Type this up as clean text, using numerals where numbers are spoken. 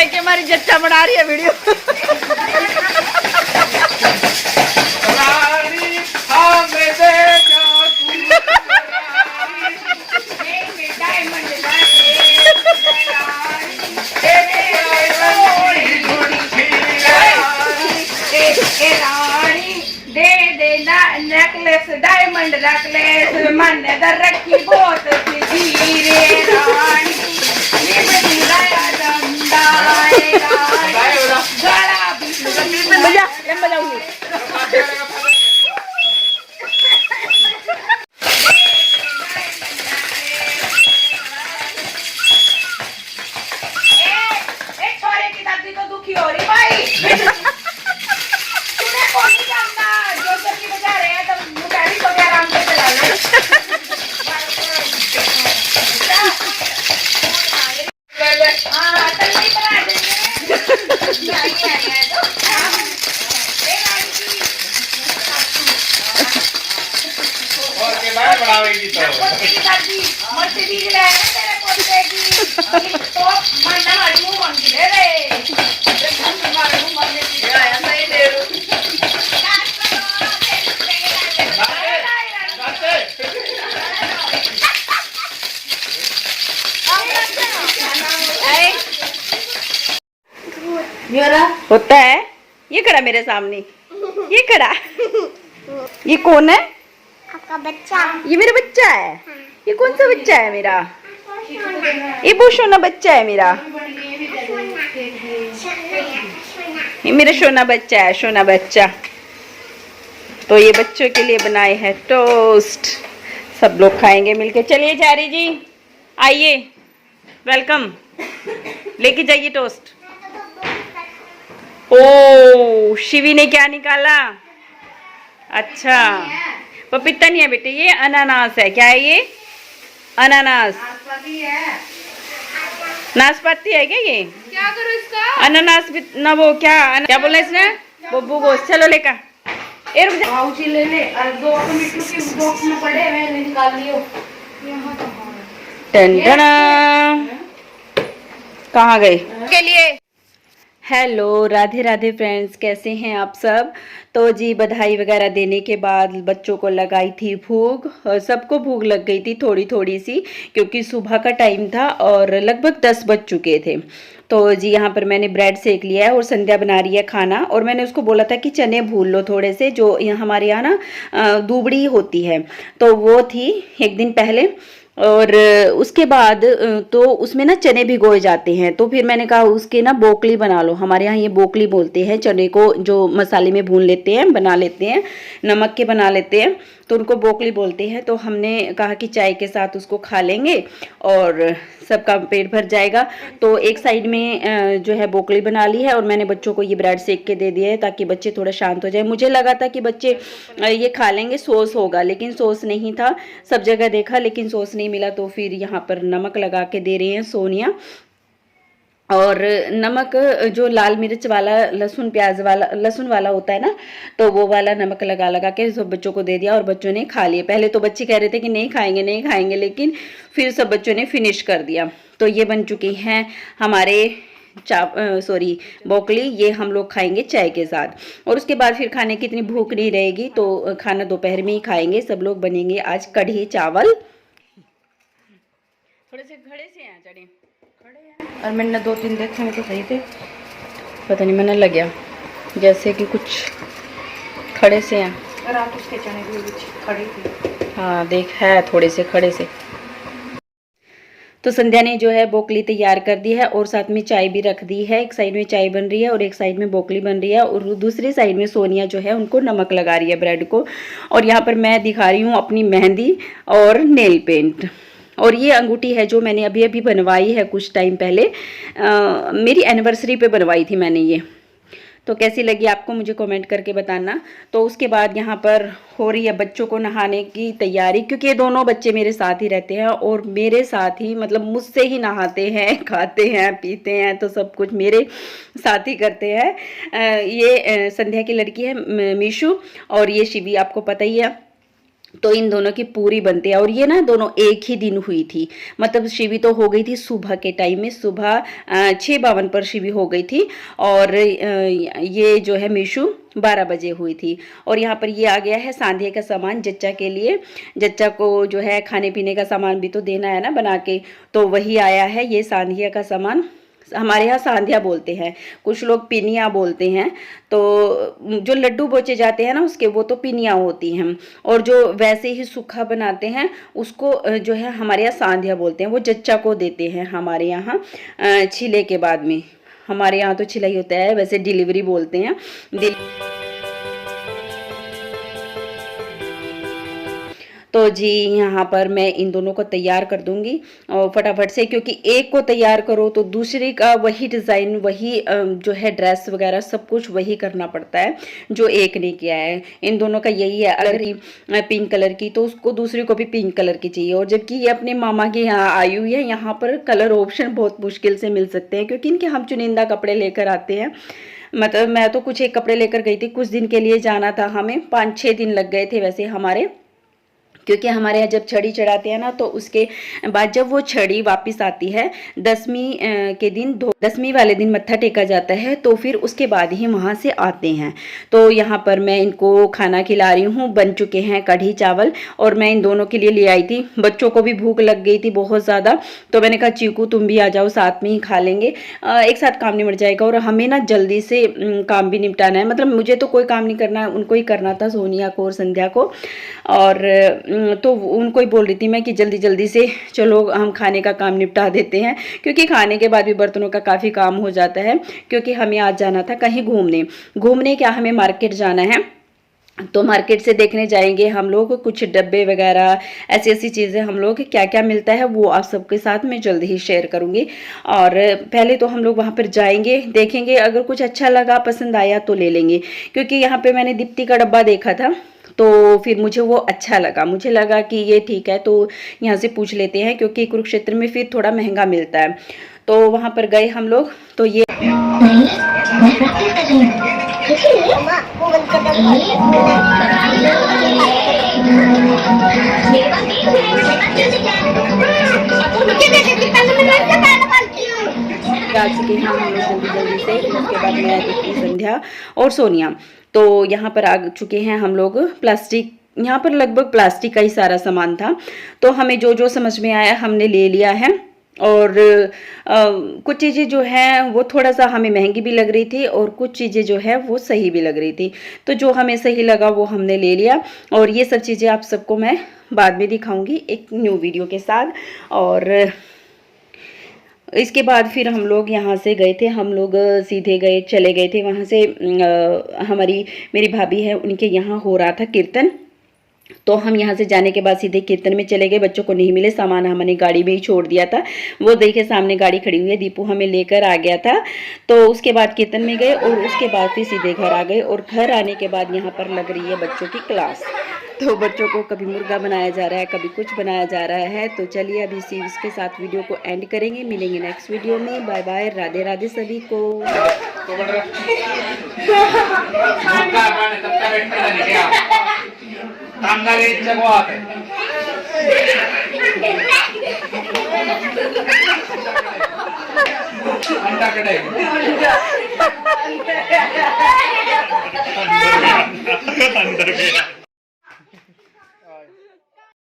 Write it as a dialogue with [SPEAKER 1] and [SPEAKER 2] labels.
[SPEAKER 1] है कि हमारी जच्चा बना रही है वीडियो।
[SPEAKER 2] नेकलेस डायमंड नेकलेस मन दर रखी बहुत धीरे रानी छोरे की दादी तो दुखी हो रही भाई। तूने कौन नहीं जानता जो की बजा रहे हैं तो मुझे को भी आराम से चला लो। हाँ तो नहीं बना देंगे बढ़ावेगी तो मर्सिडीज ले तेरे पोते की तो मानना मारी मुंह मांगी दे रे मारे मुंह मारने की आया नहीं दे रू
[SPEAKER 1] होता है ये खड़ा मेरे सामने, ये खड़ा, ये कौन है?
[SPEAKER 3] आपका बच्चा।
[SPEAKER 1] ये मेरा बच्चा है। ये कौन सा बच्चा है मेरा? ये बहुत सोना बच्चा है मेरा। ये मेरा सोना बच्चा है, सोना बच्चा। तो ये बच्चों के लिए बनाए हैं टोस्ट, सब लोग खाएंगे मिलके। चलिए चारी जी आइए, वेलकम, लेके जाइए टोस्ट। ओ शिवी ने क्या निकाला? अच्छा पपीता नहीं है बेटे, ये अनानास है। क्या है ये? अनानास। नाशपाती है क्या ये?
[SPEAKER 2] क्या करूं इसका?
[SPEAKER 1] अनानास भी ना, वो क्या बोला इसने? बब्बू गोश्त। चलो लेकर ए रुक जा।
[SPEAKER 2] पाउची ले ले और 2 मिनट की बॉक्स में पड़े हैं, निकाल लियो।
[SPEAKER 1] टन टन कहाँ गए के लिए? हेलो राधे राधे फ्रेंड्स, कैसे हैं आप सब? तो जी बधाई वगैरह देने के बाद बच्चों को लगाई थी भूख, और सबको भूख लग गई थी थोड़ी थोड़ी सी, क्योंकि सुबह का टाइम था और लगभग 10 बज चुके थे। तो जी यहाँ पर मैंने ब्रेड सेक लिया है और संध्या बना रही है खाना। और मैंने उसको बोला था कि चने भून लो थोड़े से, जो हमारे यहाँ ना दूबड़ी होती है, तो वो थी एक दिन पहले। और उसके बाद तो उसमें ना चने भिगोए जाते हैं, तो फिर मैंने कहा उसके ना बोकली बना लो। हमारे यहाँ ये बोकली बोलते हैं, चने को जो मसाले में भून लेते हैं, बना लेते हैं, नमक के बना लेते हैं, तो उनको बोकली बोलते हैं। तो हमने कहा कि चाय के साथ उसको खा लेंगे और सबका पेट भर जाएगा। तो एक साइड में जो है बोकली बना ली है और मैंने बच्चों को ये ब्रेड सेक के दे दिया है ताकि बच्चे थोड़ा शांत हो जाए। मुझे लगा था कि बच्चे ये खा लेंगे, सॉस होगा, लेकिन सॉस नहीं था। सब जगह देखा लेकिन सॉस नहीं मिला, तो फिर यहाँ पर नमक लगा के दे रही हैं सोनिया। और नमक जो लाल मिर्च वाला, लहसुन प्याज वाला, लहसुन वाला होता है ना, तो वो वाला नमक लगा लगा के सब बच्चों को दे दिया और बच्चों ने खा लिए। पहले तो बच्चे कह रहे थे कि नहीं खाएंगे नहीं खाएंगे, लेकिन फिर सब बच्चों ने फिनिश कर दिया। तो ये बन चुके हैं हमारे बोकली, ये हम लोग खाएंगे चाय के साथ। और उसके बाद फिर खाने की इतनी भूख नहीं रहेगी, तो खाना दोपहर में ही खाएंगे सब लोग। बनेंगे आज कढ़ी चावल। थोड़े से खड़े से हैं चढ़े
[SPEAKER 2] और मैंने 2-3 देखे में तो सही थे,
[SPEAKER 1] पता नहीं मैंने लग गया जैसे कि कुछ खड़े से हैं।
[SPEAKER 2] और आप उसके चने भी खड़ी थी।
[SPEAKER 1] हाँ देख है थोड़े से खड़े से। तो संध्या ने जो है बोकली तैयार कर दी है और साथ में चाय भी रख दी है। एक साइड में चाय बन रही है और एक साइड में बोकली बन रही है, और दूसरी साइड में सोनिया जो है उनको नमक लगा रही है ब्रेड को। और यहाँ पर मैं दिखा रही हूँ अपनी मेहंदी और नेल पेंट। और ये अंगूठी है जो मैंने अभी अभी बनवाई है कुछ टाइम पहले, मेरी एनिवर्सरी पे बनवाई थी मैंने ये। तो कैसी लगी आपको मुझे कमेंट करके बताना। तो उसके बाद यहाँ पर हो रही है बच्चों को नहाने की तैयारी, क्योंकि ये दोनों बच्चे मेरे साथ ही रहते हैं और मेरे साथ ही, मतलब मुझसे ही नहाते हैं, खाते हैं, पीते हैं, तो सब कुछ मेरे साथ ही करते हैं। ये संध्या की लड़की है मीशू, और ये शिवी आपको पता ही है। तो इन दोनों की पूरी बनती है। और ये ना दोनों एक ही दिन हुई थी, मतलब शिवी तो हो गई थी सुबह के टाइम में, सुबह 6:52 पर शिवी हो गई थी। और ये जो है मीशू 12 बजे हुई थी। और यहाँ पर ये आ गया है सांधिया का सामान जच्चा के लिए। जच्चा को जो है खाने पीने का सामान भी तो देना है ना बना के, तो वही आया है ये सांधिया का सामान। हमारे यहाँ सांधिया बोलते हैं, कुछ लोग पिनिया बोलते हैं। तो जो लड्डू बोचे जाते हैं ना उसके, वो तो पिनिया होती हैं। और जो वैसे ही सूखा बनाते हैं उसको जो है हमारे यहाँ सांधिया बोलते हैं। वो जच्चा को देते हैं हमारे यहाँ छिले के बाद में। हमारे यहाँ तो छिलाई होता है, वैसे डिलीवरी बोलते हैं। तो जी यहाँ पर मैं इन दोनों को तैयार कर दूंगी और फटाफट से, क्योंकि एक को तैयार करो तो दूसरे का वही डिज़ाइन, वही जो है ड्रेस वगैरह सब कुछ वही करना पड़ता है जो एक ने किया है। इन दोनों का यही है, अगर पिंक कलर की तो उसको दूसरे को भी पिंक कलर की चाहिए। और जबकि ये अपने मामा के यहाँ आई हुई है, यहाँ पर कलर ऑप्शन बहुत मुश्किल से मिल सकते हैं, क्योंकि इनके हम चुनिंदा कपड़े लेकर आते हैं। मतलब मैं तो कुछ एक कपड़े लेकर गई थी, कुछ दिन के लिए जाना था हमें, 5-6 दिन लग गए थे वैसे हमारे, क्योंकि हमारे यहाँ जब छड़ी चढ़ाते हैं ना तो उसके बाद जब वो छड़ी वापस आती है 10वीं के दिन, 10वीं वाले दिन मत्था टेका जाता है, तो फिर उसके बाद ही वहाँ से आते हैं। तो यहाँ पर मैं इनको खाना खिला रही हूँ, बन चुके हैं कढ़ी चावल, और मैं इन दोनों के लिए ले आई थी। बच्चों को भी भूख लग गई थी बहुत ज़्यादा, तो मैंने कहा चीकू तुम भी आ जाओ, साथ में ही खा लेंगे, एक साथ काम निपट जाएगा। और हमें ना जल्दी से काम भी निपटाना है, मतलब मुझे तो कोई काम नहीं करना है, उनको ही करना था, सोनिया को और संध्या को। और तो उनको ही बोल रही थी मैं कि जल्दी जल्दी से चलो हम खाने का काम निपटा देते हैं, क्योंकि खाने के बाद भी बर्तनों का काफ़ी काम हो जाता है। क्योंकि हमें आज जाना था कहीं घूमने क्या, हमें मार्केट जाना है, तो मार्केट से देखने जाएंगे हम लोग कुछ डब्बे वगैरह, ऐसी ऐसी चीज़ें हम लोग क्या क्या मिलता है वो आप सबके साथ मैं जल्दी ही शेयर करूँगी। और पहले तो हम लोग वहाँ पर जाएंगे, देखेंगे, अगर कुछ अच्छा लगा, पसंद आया तो ले लेंगे। क्योंकि यहाँ पे मैंने दीप्ति का डब्बा देखा था, तो फिर मुझे वो अच्छा लगा, मुझे लगा कि ये ठीक है, तो यहाँ से पूछ लेते हैं, क्योंकि कुरुक्षेत्र में फिर थोड़ा महंगा मिलता है। तो वहाँ पर गए हम लोग, तो ये आ चुके हैं हम लोग जल्दी से। उसके बाद मैं दीप्ति, संध्या और सोनिया तो यहाँ पर आ चुके हैं हम लोग। प्लास्टिक, यहाँ पर लगभग प्लास्टिक का ही सारा सामान था, तो हमें जो जो समझ में आया हमने ले लिया है। और कुछ चीज़ें जो हैं वो थोड़ा सा हमें महंगी भी लग रही थी, और कुछ चीज़ें जो है वो सही भी लग रही थी, तो जो हमें सही लगा वो हमने ले लिया। और ये सब चीज़ें आप सबको मैं बाद में दिखाऊंगी एक न्यू वीडियो के साथ। और इसके बाद फिर हम लोग यहाँ से गए थे, हम लोग सीधे चले गए थे वहाँ से। मेरी भाभी है, उनके यहाँ हो रहा था कीर्तन, तो हम यहाँ से जाने के बाद सीधे कीर्तन में चले गए। बच्चों को नहीं मिले, सामान हमने गाड़ी में ही छोड़ दिया था, वो देखे सामने गाड़ी खड़ी हुई है, दीपू हमें लेकर आ गया था। तो उसके बाद कीर्तन में गए, और उसके बाद फिर सीधे घर आ गए। और घर आने के बाद यहाँ पर लग रही है बच्चों की क्लास, तो बच्चों को कभी मुर्गा बनाया जा रहा है, कभी कुछ बनाया जा रहा है। तो चलिए अभी इसी इसके साथ वीडियो को एंड करेंगे, मिलेंगे नेक्स्ट वीडियो में। बाय बाय, राधे राधे सभी को।
[SPEAKER 3] अंदर गया